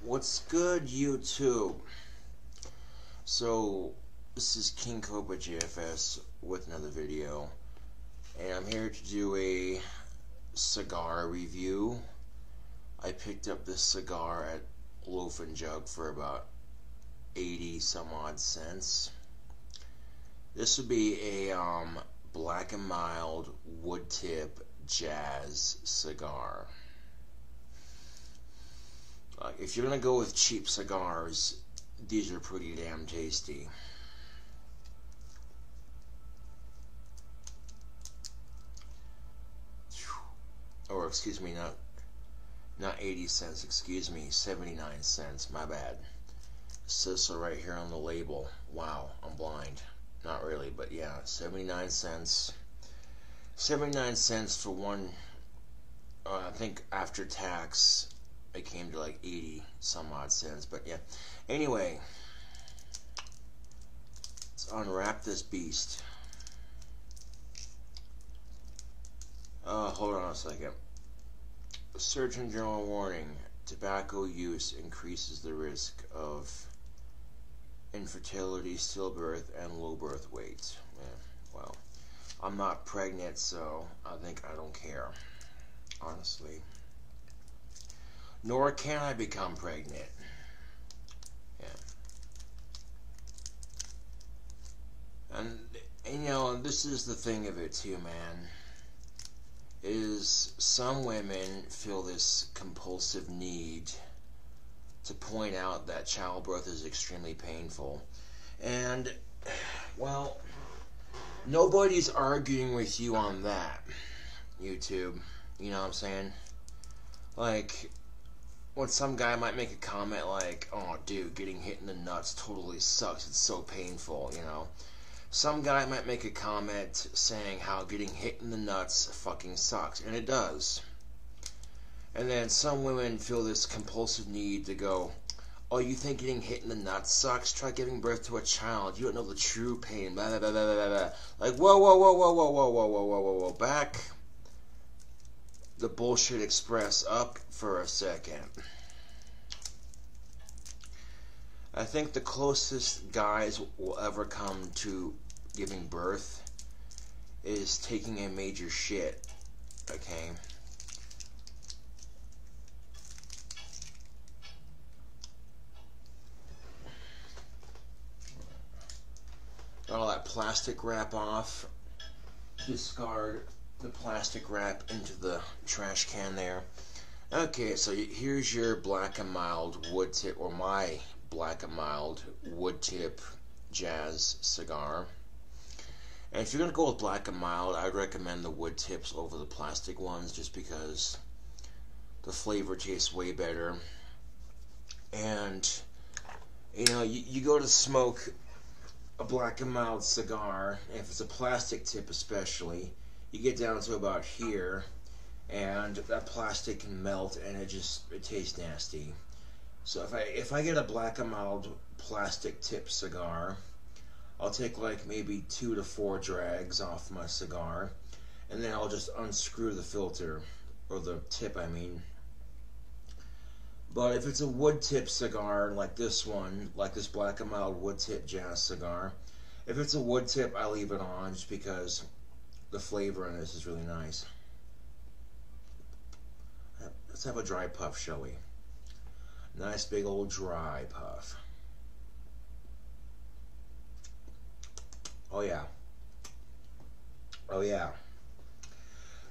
What's good, YouTube? So, this is KingCobraJFS with another video, and I'm here to do a cigar review. I picked up this cigar at Loaf and Jug for about 80 some odd cents. This would be a black and mild wood tip jazz cigar. If you're gonna go with cheap cigars, these are pretty damn tasty. Or excuse me, not 80 cents, excuse me, 79 cents, my bad. It says so right here on the label. Wow, I'm blind. Not really, but yeah, 79 cents. 79 cents for one, I think after tax, it came to like 80 some odd cents, but yeah. Anyway, let's unwrap this beast. Hold on a second. Surgeon General warning: tobacco use increases the risk of infertility, stillbirth, and low birth weight. Well, I'm not pregnant, so I think I don't care, honestly. Nor can I become pregnant. Yeah. And you know, this is the thing of it too, man. Is some women feel this compulsive need to point out that childbirth is extremely painful. And, well, nobody's arguing with you on that, YouTube. You know what I'm saying? Like, when some guy might make a comment like, oh dude, getting hit in the nuts totally sucks, it's so painful, you know. Some guy might make a comment saying how getting hit in the nuts fucking sucks, and it does. And then some women feel this compulsive need to go, oh, you think getting hit in the nuts sucks? Try giving birth to a child. You don't know the true pain, blah, blah, blah, blah, blah, blah. Like, whoa, whoa, whoa, whoa, whoa, whoa, whoa, whoa, whoa, whoa, whoa, back the bullshit express up for a second. I think the closest guys will ever come to giving birth is taking a major shit, okay? Got all that plastic wrap off. Discard the plastic wrap into the trash can there. Okay, so here's your black and mild wood tip, or my black and mild wood tip jazz cigar. And if you're gonna go with black and mild, I'd recommend the wood tips over the plastic ones, just because the flavor tastes way better. And you know, you go to smoke a black and mild cigar, and if it's a plastic tip especially, you get down to about here, and that plastic can melt, and it tastes nasty. So if I get a black and mild plastic tip cigar, I'll take like maybe 2 to 4 drags off my cigar, and then I'll just unscrew the filter, or the tip, I mean. But if it's a wood tip cigar like this one, like this black and mild wood tip jazz cigar, if it's a wood tip, I leave it on just because the flavor in this is really nice. Let's have a dry puff, shall we? Nice big old dry puff. Oh yeah. Oh yeah.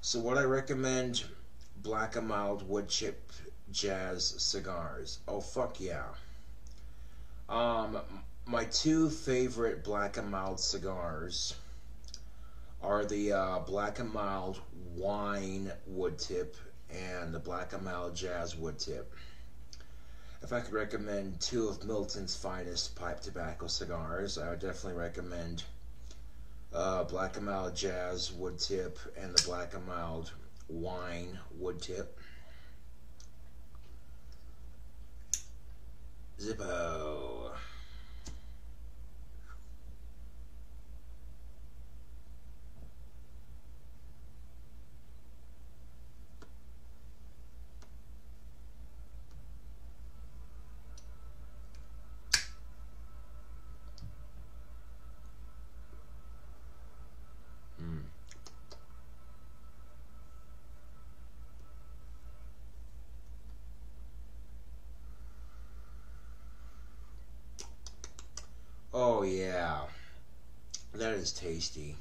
So what I recommend black and mild wood chip jazz cigars. Oh fuck yeah. My 2 favorite black and mild cigars are the black and mild wine wood tip and the black and mild jazz wood tip. If I could recommend 2 of Milton's finest pipe tobacco cigars, I would definitely recommend black and mild jazz wood tip and the black and mild wine wood tip. Zippo. Oh yeah, that is tasty.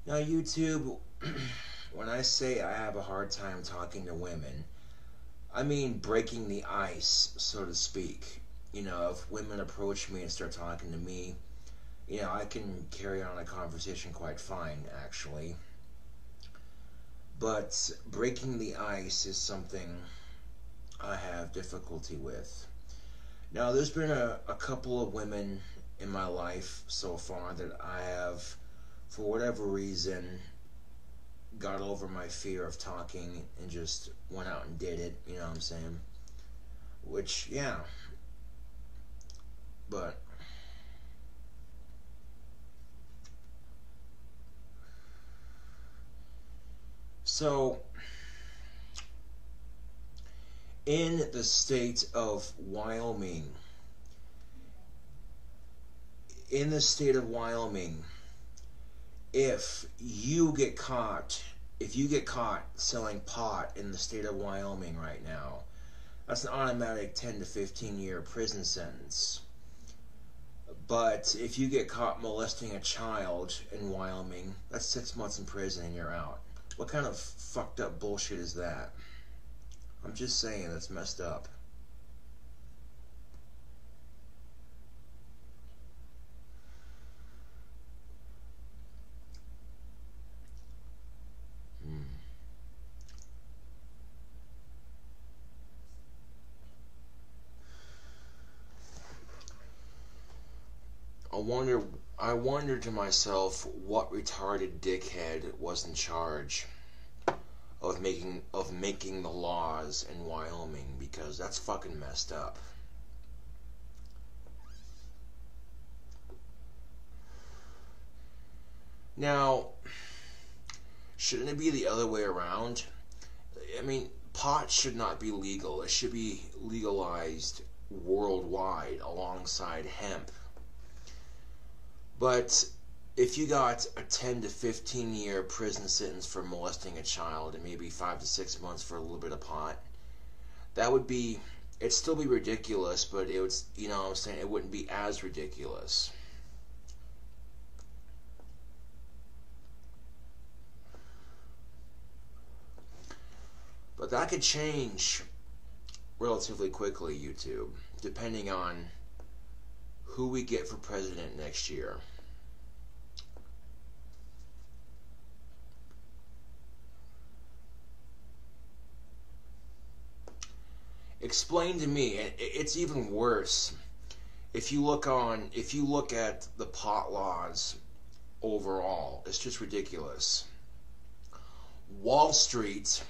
Now YouTube, when I say I have a hard time talking to women, I mean breaking the ice, so to speak. You know, if women approach me and start talking to me, you know, I can carry on a conversation quite fine, actually. But breaking the ice is something I have difficulty with. Now, there's been a couple of women in my life so far that I have, for whatever reason, got over my fear of talking and just went out and did it, you know what I'm saying? Which, yeah. But so, in the state of Wyoming, if you get caught selling pot in the state of Wyoming right now, that's an automatic 10 to 15 year prison sentence. But if you get caught molesting a child in Wyoming, that's 6 months in prison and you're out. What kind of fucked up bullshit is that? I'm just saying, that's messed up. I wonder to myself what retarded dickhead was in charge of making the laws in Wyoming, because that's fucking messed up. Now, shouldn't it be the other way around? I mean, pot should not be legal. It should be legalized worldwide alongside hemp. But if you got a 10 to 15 year prison sentence for molesting a child and maybe 5 to 6 months for a little bit of pot, it'd still be ridiculous, but it would, you know what I'm saying, it wouldn't be as ridiculous. But that could change relatively quickly, YouTube, depending on who we get for president next year. Explain to me, and it's even worse if you look at the pot laws overall. It's just ridiculous. Wall Street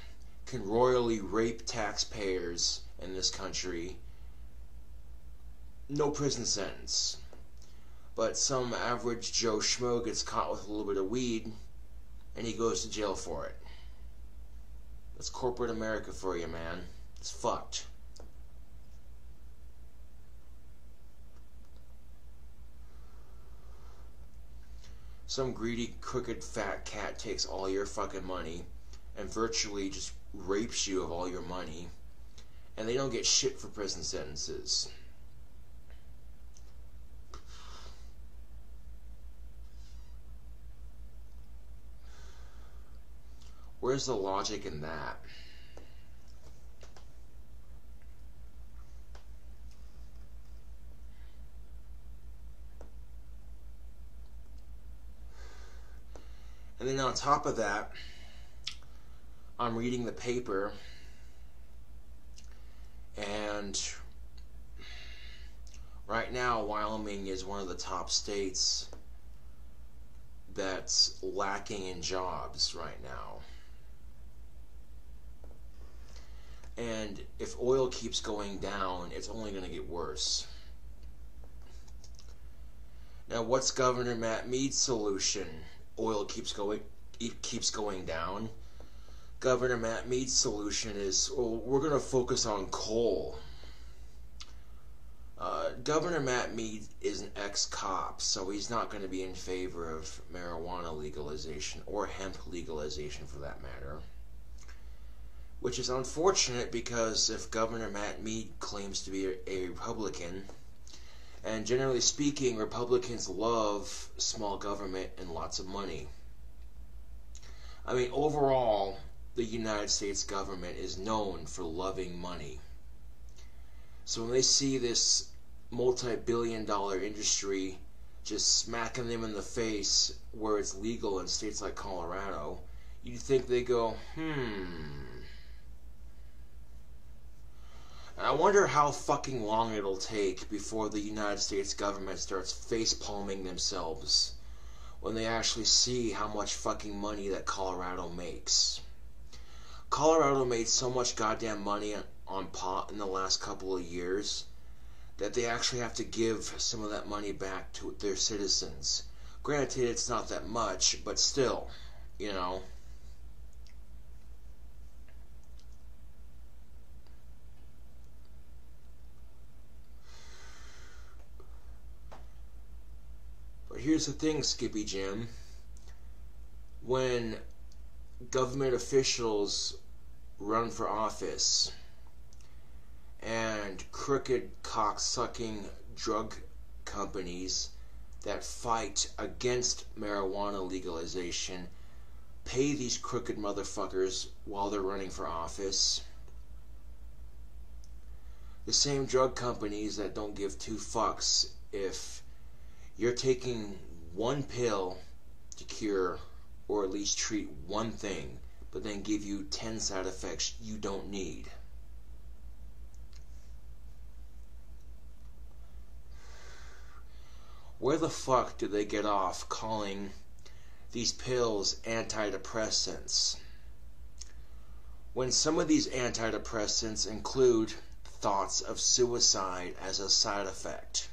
can royally rape taxpayers in this country, no prison sentence. But some average Joe Schmo gets caught with a little bit of weed and he goes to jail for it. That's corporate America for you, man. It's fucked. Some greedy, crooked, fat cat takes all your fucking money and virtually just rapes you of all your money, and they don't get shit for prison sentences. Where's the logic in that? And then on top of that, I'm reading the paper, and right now Wyoming is one of the top states that's lacking in jobs right now. And if oil keeps going down, it's only going to get worse. Now, what's Governor Matt Mead's solution? Oil keeps going down. Governor Matt Mead's solution is, well, we're going to focus on coal. Governor Matt Mead is an ex-cop, so he's not going to be in favor of marijuana legalization, or hemp legalization for that matter. Which is unfortunate, because if Governor Matt Mead claims to be a Republican, and generally speaking, Republicans love small government and lots of money. I mean, overall, the United States government is known for loving money. So when they see this multi-billion-dollar industry just smacking them in the face where it's legal in states like Colorado, you'd think they go, I wonder how fucking long it'll take before the United States government starts face-palming themselves when they actually see how much fucking money that Colorado makes. Colorado made so much goddamn money on pot in the last couple of years that they actually have to give some of that money back to their citizens. Granted, it's not that much, but still, you know. But here's the thing, Skippy Jim. When government officials run for office and crooked, cock-sucking drug companies that fight against marijuana legalization pay these crooked motherfuckers while they're running for office, the same drug companies that don't give two fucks if you're taking one pill to cure or at least treat one thing, but then give you 10 side effects you don't need. Where the fuck do they get off calling these pills antidepressants, when some of these antidepressants include thoughts of suicide as a side effect?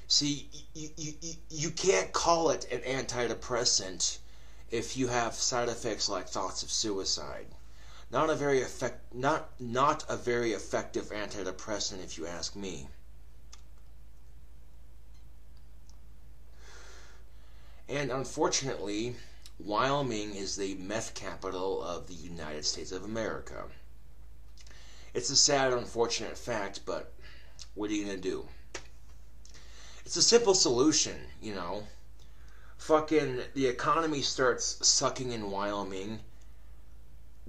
See, you can't call it an antidepressant if you have side effects like thoughts of suicide. Not a very effective antidepressant, if you ask me. And unfortunately, Wyoming is the meth capital of the United States of America. It's a sad, unfortunate fact, but what are you gonna do? It's a simple solution, you know. Fucking the economy starts sucking in Wyoming,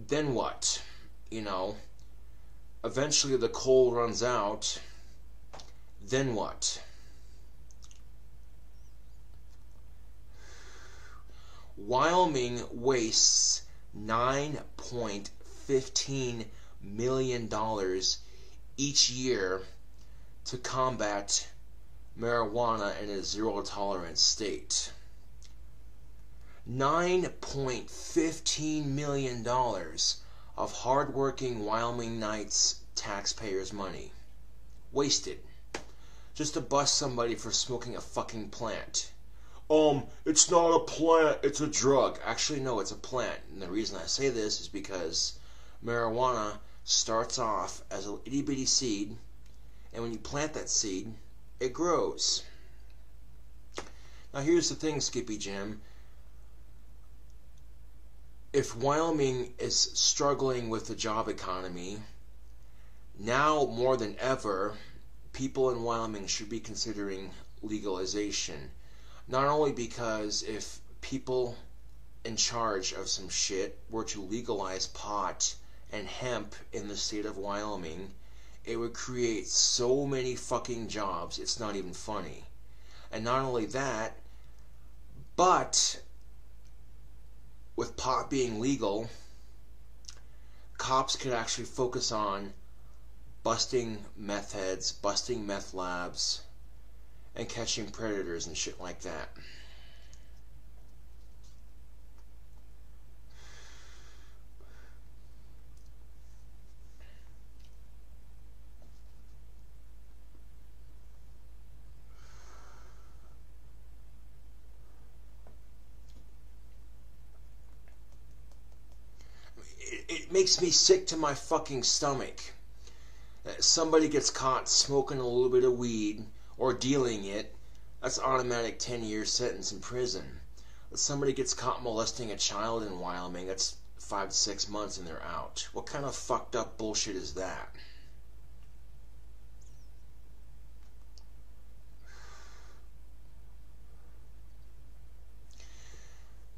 then what? You know, eventually the coal runs out, then what? Wyoming wastes $9.15 million each year to combat marijuana in a zero-tolerance state. $9.15 million of hard-working Wyomingites' taxpayers' money. Wasted. Just to bust somebody for smoking a fucking plant. It's not a plant, it's a drug. Actually, no, it's a plant. And the reason I say this is because marijuana starts off as a itty-bitty seed, and when you plant that seed, it grows. Now here's the thing, Skippy Jim. If Wyoming is struggling with the job economy, now more than ever, people in Wyoming should be considering legalization. Not only because if people in charge of some shit were to legalize pot and hemp in the state of Wyoming, it would create so many fucking jobs, it's not even funny. And not only that, but with pot being legal, cops could actually focus on busting meth heads, busting meth labs, and catching predators and shit like that. It makes me sick to my fucking stomach. somebody gets caught smoking a little bit of weed or dealing it, that's automatic 10-year sentence in prison. If somebody gets caught molesting a child in Wyoming, that's 5 to 6 months and they're out. What kind of fucked up bullshit is that?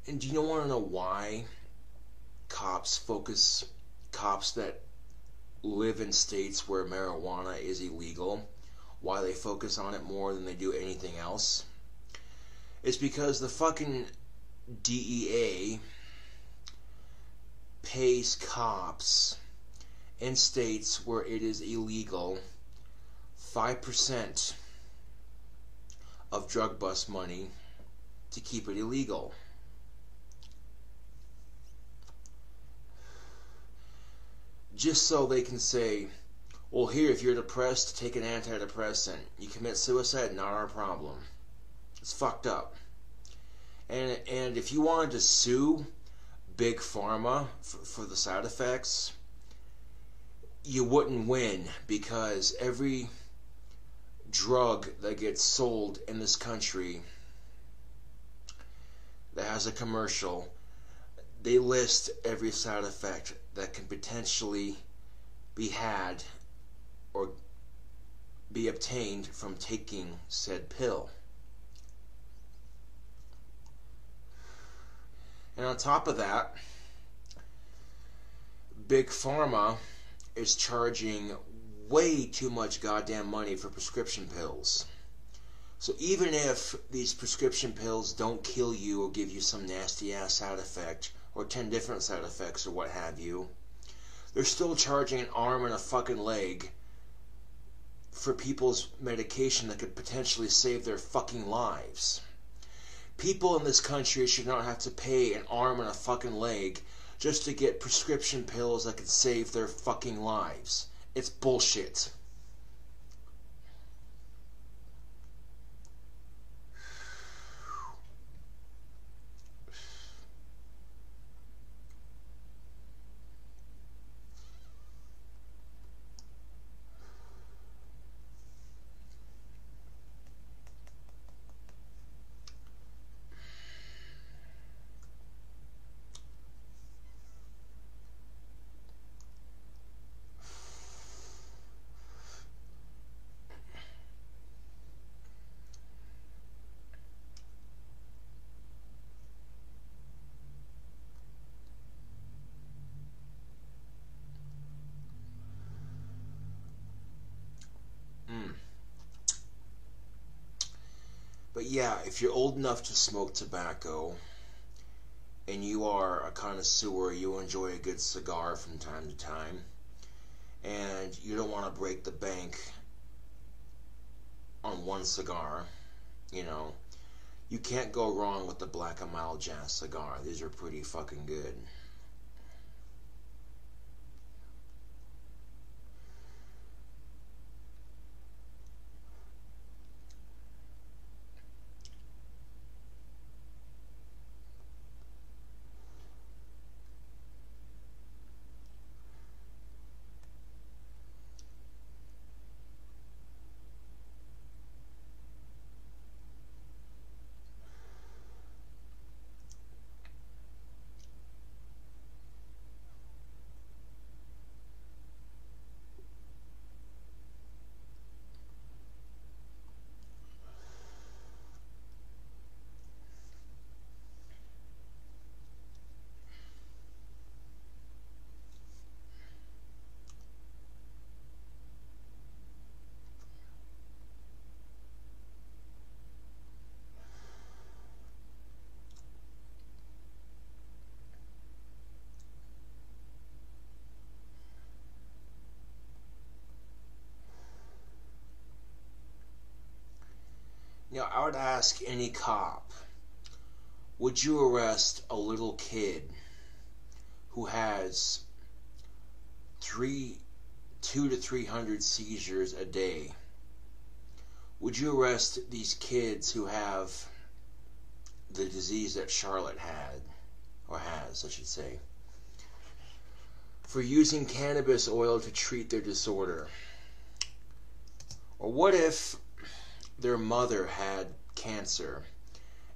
And do you want to know why cops that live in states where marijuana is illegal, why they focus on it more than they do anything else? It's because the fucking DEA pays cops in states where it is illegal 5% of drug bust money to keep it illegal. Just so they can say, well, here, if you're depressed, take an antidepressant. You commit suicide, not our problem. It's fucked up. And if you wanted to sue Big Pharma for the side effects, you wouldn't win, because every drug that gets sold in this country that has a commercial, they list every side effect that can potentially be had or be obtained from taking said pill. And on top of that, Big Pharma is charging way too much goddamn money for prescription pills. So even if these prescription pills don't kill you or give you some nasty ass side effect, or 10 different side effects or what have you, they're still charging an arm and a fucking leg for people's medication that could potentially save their fucking lives. People in this country should not have to pay an arm and a fucking leg just to get prescription pills that could save their fucking lives. It's bullshit. But yeah, if you're old enough to smoke tobacco, and you are a connoisseur, you enjoy a good cigar from time to time, and you don't want to break the bank on one cigar, you can't go wrong with the Black & Mild Jazz cigar. These are pretty fucking good. I would ask any cop, would you arrest a little kid who has 200 to 300 seizures a day? Would you arrest these kids who have the disease that Charlotte had, or has, I should say, for using cannabis oil to treat their disorder? Or what if their mother had cancer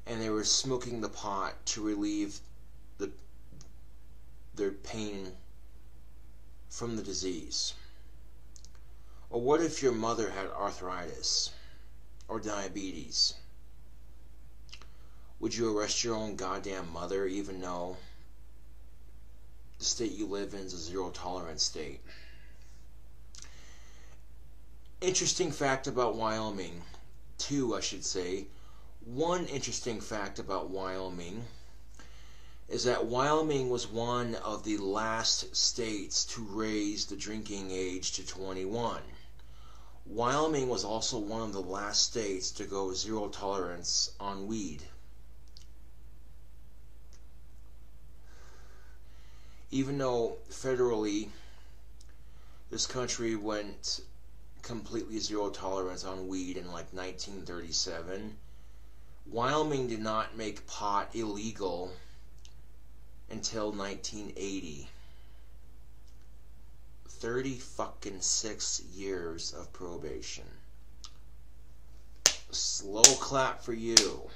and they were smoking the pot to relieve their pain from the disease? Or what if your mother had arthritis or diabetes? Would you arrest your own goddamn mother even though the state you live in is a zero tolerance state? Interesting fact about Wyoming. Two, I should say. One interesting fact about Wyoming is that Wyoming was one of the last states to raise the drinking age to 21. Wyoming was also one of the last states to go zero tolerance on weed. Even though federally this country went completely zero tolerance on weed in like 1937, Wyoming did not make pot illegal until 1980. 36 years of probation. Slow clap for you.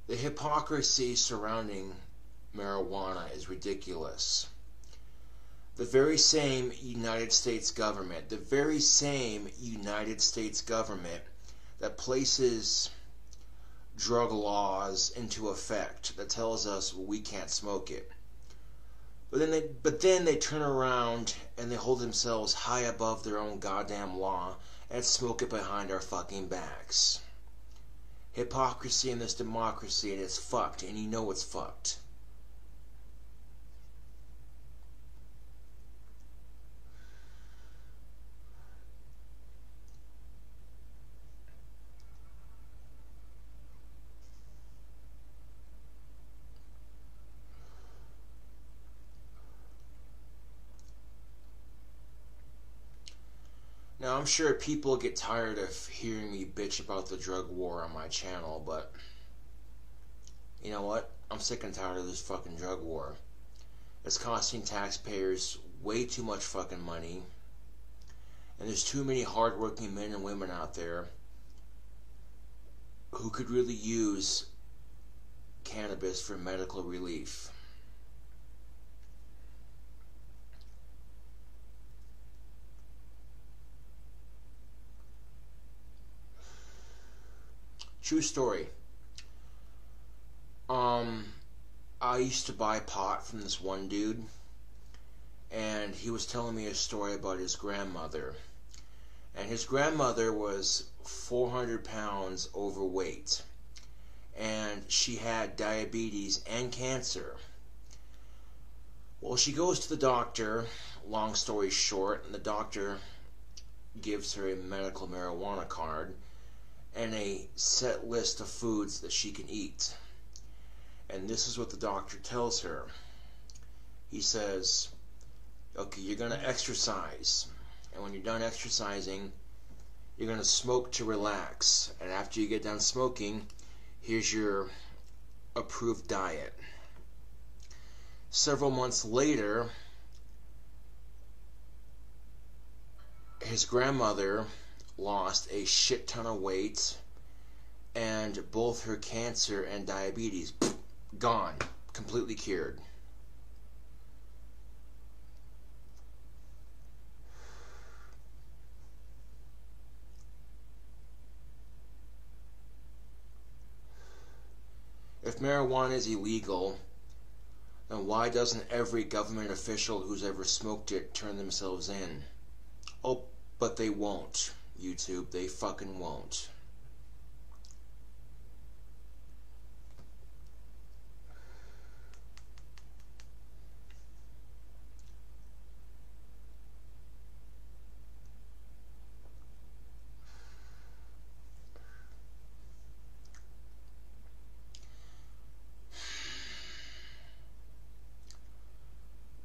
The hypocrisy surrounding marijuana is ridiculous. The very same United States government that places drug laws into effect, that tells us we can't smoke it. But then they turn around and they hold themselves high above their own goddamn law and smoke it behind our fucking backs. Hypocrisy in this democracy, and it's fucked, and you know it's fucked. Now, I'm sure people get tired of hearing me bitch about the drug war on my channel, but you know what? I'm sick and tired of this fucking drug war. It's costing taxpayers way too much fucking money, and there's too many hardworking men and women out there who could really use cannabis for medical relief. True story. I used to buy pot from this one dude, and he was telling me a story about his grandmother. And his grandmother was 400 pounds overweight, and she had diabetes and cancer. Well, she goes to the doctor, long story short, and the doctor gives her a medical marijuana card and a set list of foods that she can eat. And this is what the doctor tells her. He says, okay, you're going to exercise, and when you're done exercising, you're going to smoke to relax, and after you get done smoking, here's your approved diet. Several months later, his grandmother lost a shit ton of weight, and both her cancer and diabetes gone, completely cured. If marijuana is illegal, then why doesn't every government official who's ever smoked it turn themselves in? Oh, but they won't, YouTube. They fucking won't.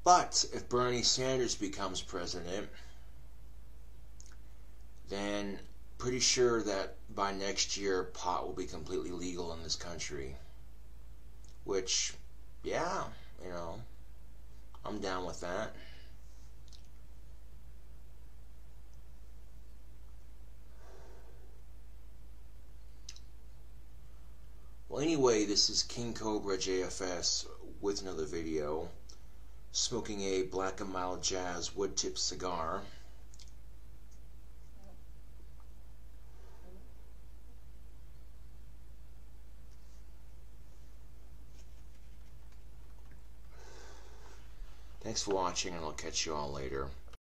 But if Bernie Sanders becomes president, then pretty sure that by next year pot will be completely legal in this country. Which, yeah, you know, I'm down with that. Well, anyway, this is KingCobraJFS with another video, smoking a Black & Mild Jazz wood tip cigar. Thanks for watching, and I'll catch you all later.